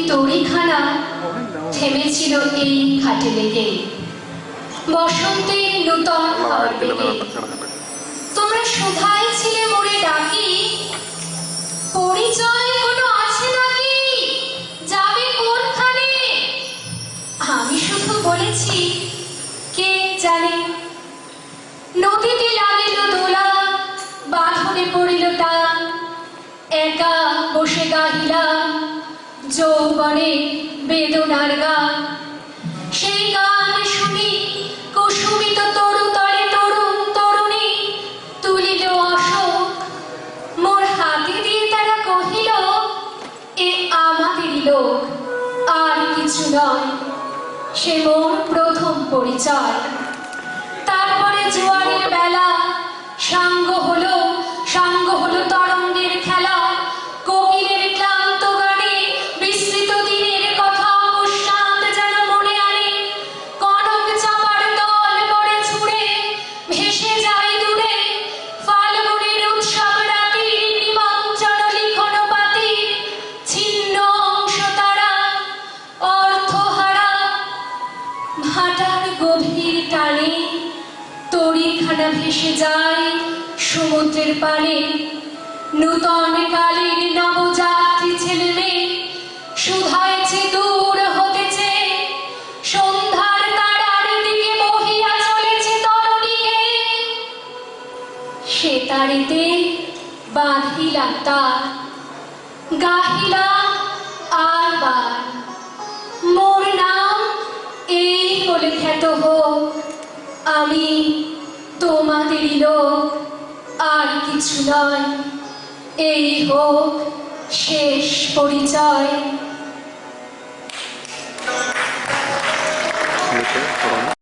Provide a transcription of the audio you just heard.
তড়িখানা থেমেছিল এই ঘাটে লেগে, বসন্তের নূতন হাওয়ার বেগে। তোমরা শুধাই ছিলে মোরে ডাকি, পরিচয় কোনো আছে নাকি, যাবে কোনখানে? আমি শুধু বলেছি কে জানে। নদীতে লাগিল দোলা, বাঁধনে পড়িল টান, একা বসে গাহিলাম যৌবনে বেদনার গান। সেই গান শুনি কুসুমিত তরু তলে তরুণ তরুণী তুলিল অশোক মোর হাতে দিয়ে। তারা কহিল এ আমাদেরই লোক, আর কিছু নয়, সে মোর প্রথম পরিচয়। তারপরে জোয়ারের বেলা সাঙ্গ হলো তরঙ্গের খেলা, কোকিলের ক্লান্ত গানে বিস্তৃত দিনের কথা অকস্মাৎ যেন মনে আনে। কনক চাপার দল পড়ে ছুড়ে ভেসে যায় দূরে, ফাল্গুনের উৎসব রাতির নিমজ্জন লিখন পাতির ছিন্ন অংশ তারা অর্থহারা। ভাটার গভীর টানে তড়িখানা ভেসে যায় সমুদ্রের পানে। নূতন কালের নবযাত্রী ছেলে মেয়ে শুধাইছে দূর হতেছে, সন্ধ্যার তারার দিকে বহিয়া চলেছে তরণীকে। সে তারিতে বাঁধিলাম তার, গাহিলাম আর বার মোর নাম এই বলে খ্যাত হোক, আমি তোমাদেরই লোক, আর কিছু নয়, এই হোক শেষ পরিচয়।